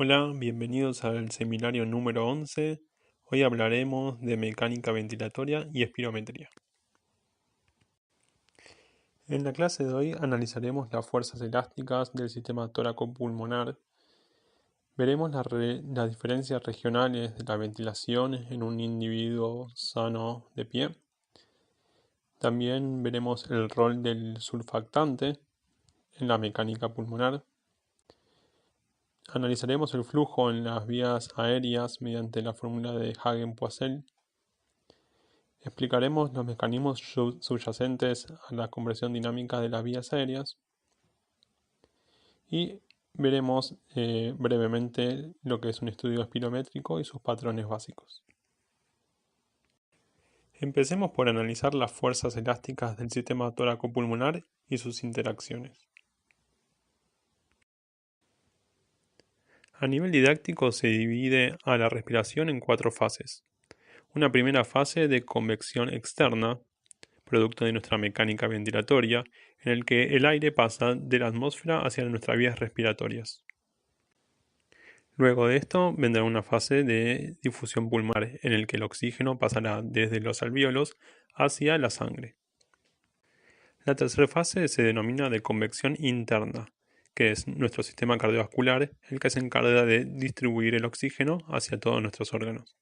Hola, bienvenidos al seminario número 11. Hoy hablaremos de mecánica ventilatoria y espirometría. En la clase de hoy analizaremos las fuerzas elásticas del sistema tóraco-pulmonar. Veremos las diferencias regionales de la ventilación en un individuo sano de pie. También veremos el rol del surfactante en la mecánica pulmonar. Analizaremos el flujo en las vías aéreas mediante la fórmula de Hagen-Poiseuille. Explicaremos los mecanismos subyacentes a la compresión dinámica de las vías aéreas y veremos brevemente lo que es un estudio espirométrico y sus patrones básicos. Empecemos por analizar las fuerzas elásticas del sistema tóraco-pulmonar y sus interacciones. A nivel didáctico se divide a la respiración en 4 fases. Una primera fase de convección externa, producto de nuestra mecánica ventilatoria, en el que el aire pasa de la atmósfera hacia nuestras vías respiratorias. Luego de esto vendrá una fase de difusión pulmonar, en el que el oxígeno pasará desde los alvéolos hacia la sangre. La tercera fase se denomina de convección interna, que es nuestro sistema cardiovascular el que se encarga de distribuir el oxígeno hacia todos nuestros órganos.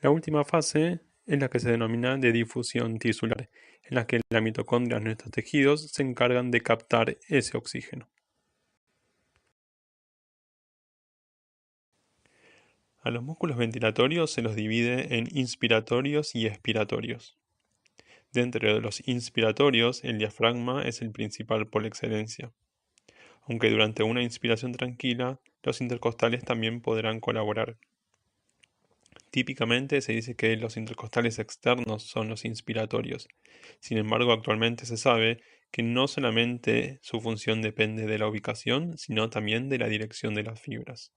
La última fase es la que se denomina de difusión tisular, en la que las mitocondrias de nuestros tejidos se encargan de captar ese oxígeno. A los músculos ventilatorios se los divide en inspiratorios y expiratorios. Dentro de los inspiratorios, el diafragma es el principal por excelencia. Aunque durante una inspiración tranquila, los intercostales también podrán colaborar. Típicamente se dice que los intercostales externos son los inspiratorios. Sin embargo, actualmente se sabe que no solamente su función depende de la ubicación, sino también de la dirección de las fibras.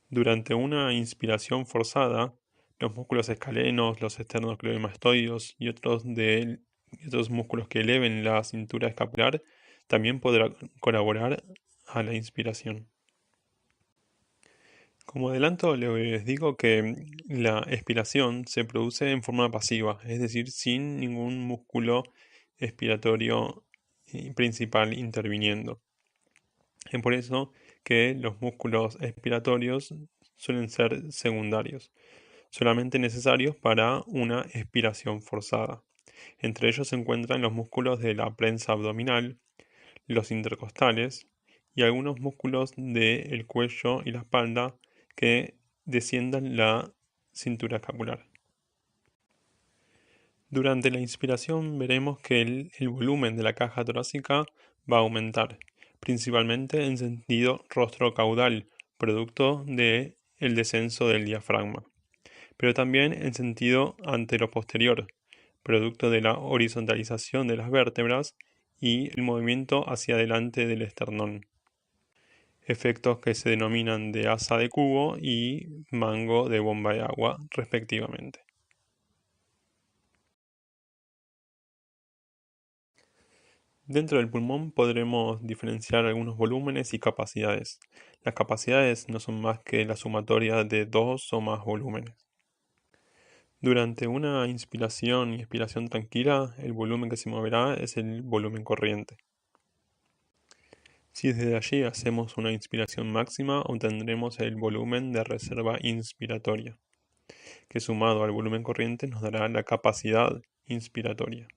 Durante una inspiración forzada, los músculos escalenos, los esternocleidomastoideos y otros músculos que eleven la cintura escapular también podrán colaborar a la inspiración. Como adelanto, les digo que la expiración se produce en forma pasiva, es decir, sin ningún músculo expiratorio principal interviniendo. Es por eso que los músculos expiratorios suelen ser secundarios, solamente necesarios para una expiración forzada. Entre ellos se encuentran los músculos de la prensa abdominal, los intercostales y algunos músculos del cuello y la espalda que desciendan la cintura escapular. Durante la inspiración veremos que el volumen de la caja torácica va a aumentar, principalmente en sentido rostro-caudal, producto del descenso del diafragma, pero también en sentido antero-posterior, producto de la horizontalización de las vértebras y el movimiento hacia adelante del esternón. Efectos que se denominan de asa de cubo y mango de bomba de agua, respectivamente. Dentro del pulmón podremos diferenciar algunos volúmenes y capacidades. Las capacidades no son más que la sumatoria de 2 o más volúmenes. Durante una inspiración y expiración tranquila, el volumen que se moverá es el volumen corriente. Si desde allí hacemos una inspiración máxima, obtendremos el volumen de reserva inspiratoria, que sumado al volumen corriente nos dará la capacidad inspiratoria.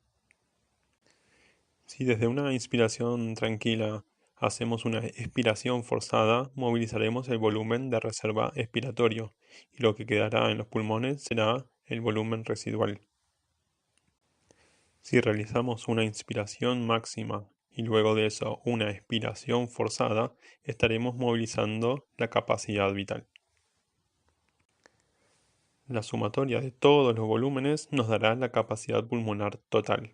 Si desde una inspiración tranquila hacemos una expiración forzada, movilizaremos el volumen de reserva expiratorio y lo que quedará en los pulmones será el volumen residual. Si realizamos una inspiración máxima y luego de eso una expiración forzada, estaremos movilizando la capacidad vital. La sumatoria de todos los volúmenes nos dará la capacidad pulmonar total.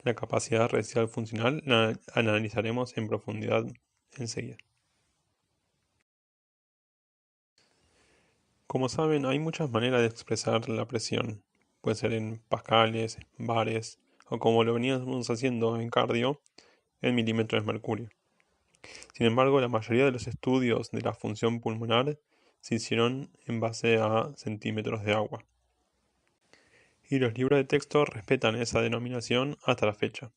La capacidad residual funcional la analizaremos en profundidad enseguida. Como saben, hay muchas maneras de expresar la presión. Puede ser en pascales, bares, o como lo veníamos haciendo en cardio, en milímetros de mercurio. Sin embargo, la mayoría de los estudios de la función pulmonar se hicieron en base a centímetros de agua, y los libros de texto respetan esa denominación hasta la fecha.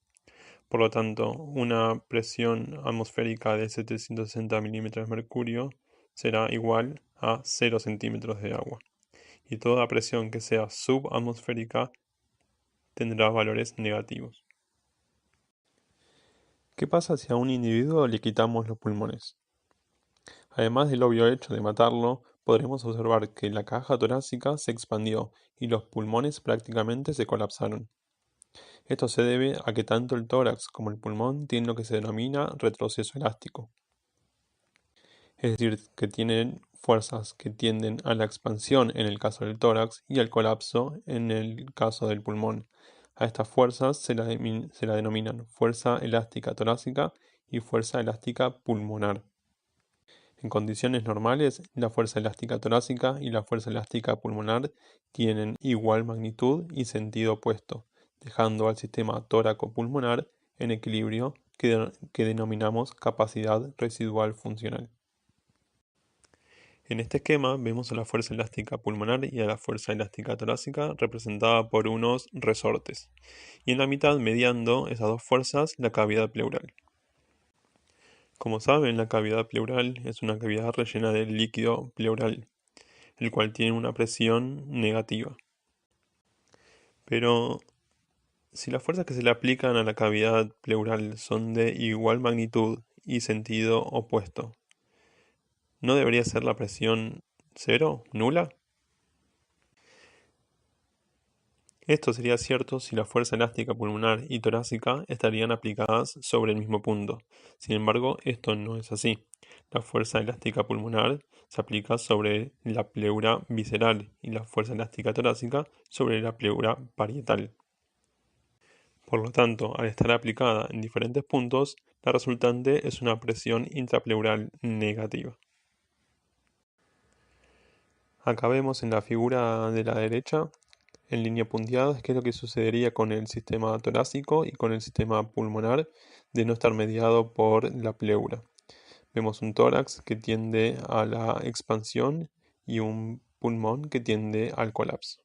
Por lo tanto, una presión atmosférica de 760 milímetros de mercurio será igual a 0 centímetros de agua, y toda presión que sea subatmosférica tendrá valores negativos. ¿Qué pasa si a un individuo le quitamos los pulmones? Además del obvio hecho de matarlo, podremos observar que la caja torácica se expandió y los pulmones prácticamente se colapsaron. Esto se debe a que tanto el tórax como el pulmón tienen lo que se denomina retroceso elástico, es decir, que tienen fuerzas que tienden a la expansión en el caso del tórax y al colapso en el caso del pulmón. A estas fuerzas se la denominan fuerza elástica torácica y fuerza elástica pulmonar. En condiciones normales, la fuerza elástica torácica y la fuerza elástica pulmonar tienen igual magnitud y sentido opuesto, dejando al sistema tóraco-pulmonar en equilibrio que denominamos capacidad residual funcional. En este esquema vemos a la fuerza elástica pulmonar y a la fuerza elástica torácica representada por unos resortes, y en la mitad, mediando esas dos fuerzas, la cavidad pleural. Como saben, la cavidad pleural es una cavidad rellena de líquido pleural, el cual tiene una presión negativa. Pero si las fuerzas que se le aplican a la cavidad pleural son de igual magnitud y sentido opuesto, ¿no debería ser la presión cero, nula? Esto sería cierto si la fuerza elástica pulmonar y torácica estarían aplicadas sobre el mismo punto. Sin embargo, esto no es así. La fuerza elástica pulmonar se aplica sobre la pleura visceral y la fuerza elástica torácica sobre la pleura parietal. Por lo tanto, al estar aplicada en diferentes puntos, la resultante es una presión intrapleural negativa. Acá vemos en la figura de la derecha, en línea punteada, qué es lo que sucedería con el sistema torácico y con el sistema pulmonar de no estar mediado por la pleura. Vemos un tórax que tiende a la expansión y un pulmón que tiende al colapso.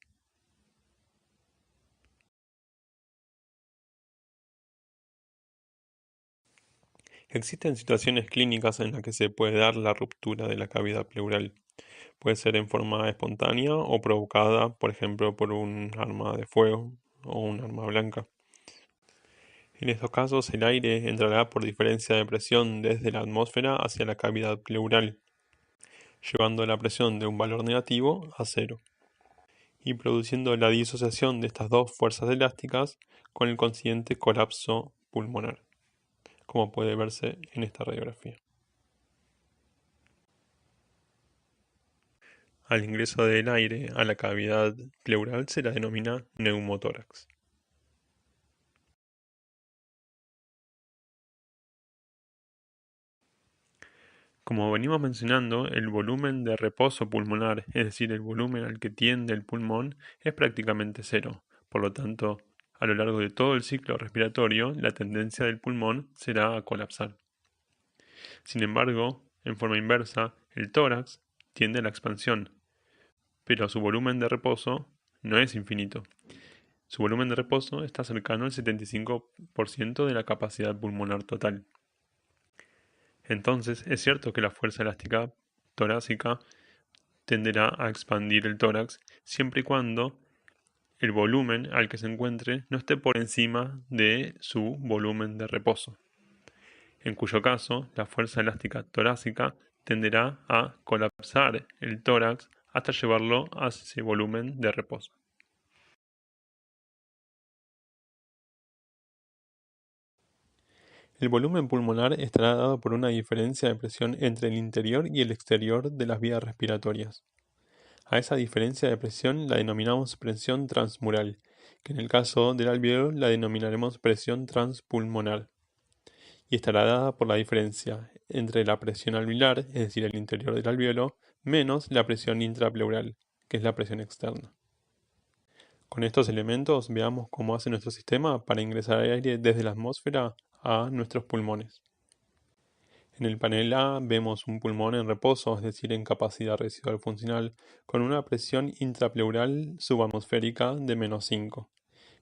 Existen situaciones clínicas en las que se puede dar la ruptura de la cavidad pleural. Puede ser en forma espontánea o provocada, por ejemplo, por un arma de fuego o un arma blanca. En estos casos, el aire entrará por diferencia de presión desde la atmósfera hacia la cavidad pleural, llevando la presión de un valor negativo a cero, y produciendo la disociación de estas dos fuerzas elásticas con el consiguiente colapso pulmonar, como puede verse en esta radiografía. Al ingreso del aire a la cavidad pleural se la denomina neumotórax. Como venimos mencionando, el volumen de reposo pulmonar, es decir, el volumen al que tiende el pulmón, es prácticamente cero. Por lo tanto, a lo largo de todo el ciclo respiratorio, la tendencia del pulmón será a colapsar. Sin embargo, en forma inversa, el tórax tiende a la expansión, pero su volumen de reposo no es infinito. Su volumen de reposo está cercano al 75% de la capacidad pulmonar total. Entonces, es cierto que la fuerza elástica torácica tenderá a expandir el tórax siempre y cuando el volumen al que se encuentre no esté por encima de su volumen de reposo, en cuyo caso la fuerza elástica torácica tenderá a colapsar el tórax hasta llevarlo a ese volumen de reposo. El volumen pulmonar estará dado por una diferencia de presión entre el interior y el exterior de las vías respiratorias. A esa diferencia de presión la denominamos presión transmural, que en el caso del alvéolo la denominaremos presión transpulmonar, y estará dada por la diferencia entre la presión alveolar, es decir, el interior del alvéolo, menos la presión intrapleural, que es la presión externa. Con estos elementos veamos cómo hace nuestro sistema para ingresar aire desde la atmósfera a nuestros pulmones. En el panel A vemos un pulmón en reposo, es decir, en capacidad residual funcional, con una presión intrapleural subatmosférica de -5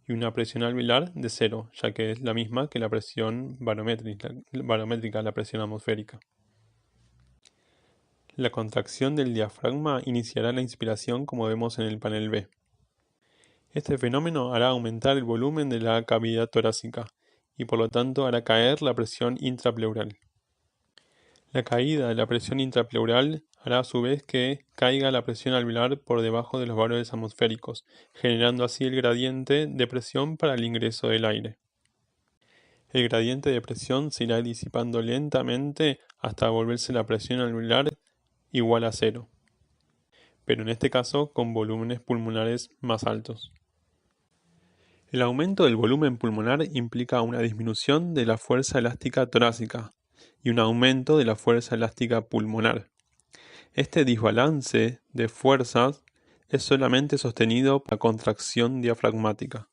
y una presión alveolar de 0, ya que es la misma que la presión barométrica, la presión atmosférica. La contracción del diafragma iniciará la inspiración como vemos en el panel B. Este fenómeno hará aumentar el volumen de la cavidad torácica y por lo tanto hará caer la presión intrapleural. La caída de la presión intrapleural hará a su vez que caiga la presión alveolar por debajo de los valores atmosféricos, generando así el gradiente de presión para el ingreso del aire. El gradiente de presión se irá disipando lentamente hasta volverse la presión alveolar igual a 0, pero en este caso con volúmenes pulmonares más altos. El aumento del volumen pulmonar implica una disminución de la fuerza elástica torácica y un aumento de la fuerza elástica pulmonar. Este desbalance de fuerzas es solamente sostenido por la contracción diafragmática.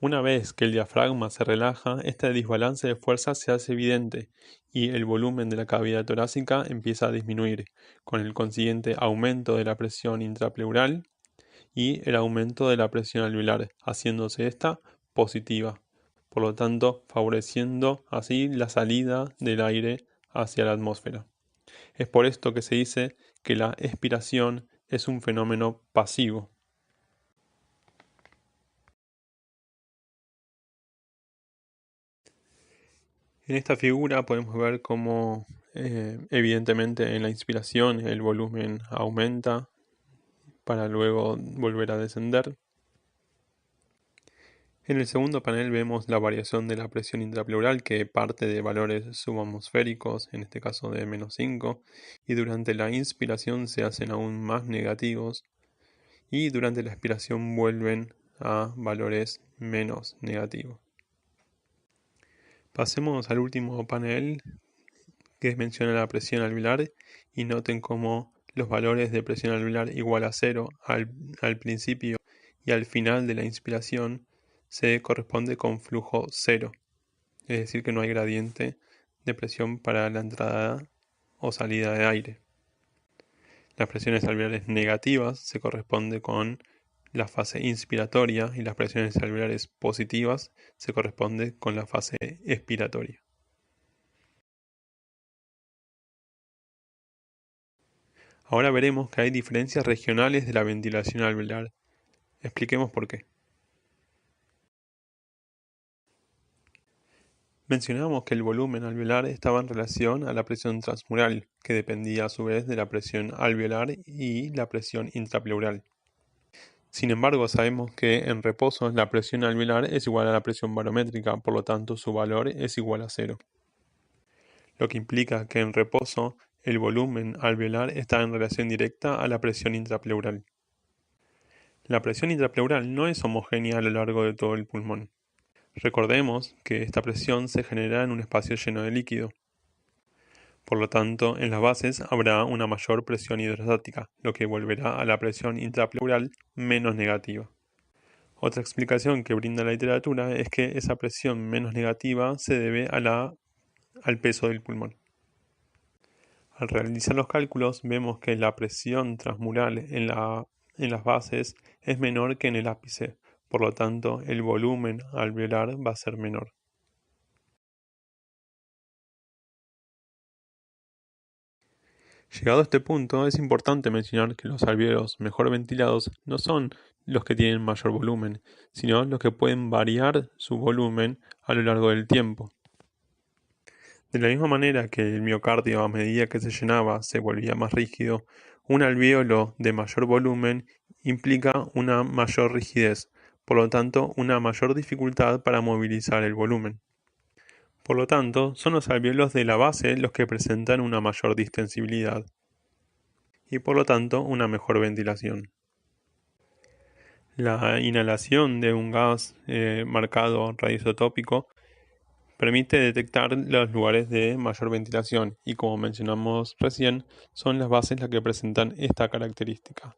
Una vez que el diafragma se relaja, este desbalance de fuerzas se hace evidente y el volumen de la cavidad torácica empieza a disminuir, con el consiguiente aumento de la presión intrapleural y el aumento de la presión alveolar, haciéndose esta positiva, por lo tanto favoreciendo así la salida del aire hacia la atmósfera. Es por esto que se dice que la expiración es un fenómeno pasivo. En esta figura podemos ver cómo evidentemente en la inspiración el volumen aumenta para luego volver a descender. En el segundo panel vemos la variación de la presión intrapleural que parte de valores subatmosféricos, en este caso de -5, y durante la inspiración se hacen aún más negativos y durante la expiración vuelven a valores menos negativos. Pasemos al último panel que menciona la presión alveolar y noten cómo los valores de presión alveolar igual a 0 al principio y al final de la inspiración se corresponde con flujo 0, es decir que no hay gradiente de presión para la entrada o salida de aire. Las presiones alveolares negativas se corresponde con la fase inspiratoria y las presiones alveolares positivas se corresponde con la fase expiratoria. Ahora veremos que hay diferencias regionales de la ventilación alveolar. Expliquemos por qué. Mencionamos que el volumen alveolar estaba en relación a la presión transmural, que dependía a su vez de la presión alveolar y la presión intrapleural. Sin embargo, sabemos que en reposo la presión alveolar es igual a la presión barométrica, por lo tanto su valor es igual a 0. Lo que implica que en reposo el volumen alveolar está en relación directa a la presión intrapleural. La presión intrapleural no es homogénea a lo largo de todo el pulmón. Recordemos que esta presión se genera en un espacio lleno de líquido. Por lo tanto, en las bases habrá una mayor presión hidrostática, lo que volverá a la presión intrapleural menos negativa. Otra explicación que brinda la literatura es que esa presión menos negativa se debe al peso del pulmón. Al realizar los cálculos vemos que la presión transmural en las bases es menor que en el ápice, por lo tanto el volumen alveolar va a ser menor. Llegado a este punto, es importante mencionar que los alvéolos mejor ventilados no son los que tienen mayor volumen, sino los que pueden variar su volumen a lo largo del tiempo. De la misma manera que el miocardio a medida que se llenaba se volvía más rígido, un alvéolo de mayor volumen implica una mayor rigidez, por lo tanto una mayor dificultad para movilizar el volumen. Por lo tanto, son los alvéolos de la base los que presentan una mayor distensibilidad y por lo tanto una mejor ventilación. La inhalación de un gas marcado radioisotópico permite detectar los lugares de mayor ventilación y como mencionamos recién, son las bases las que presentan esta característica.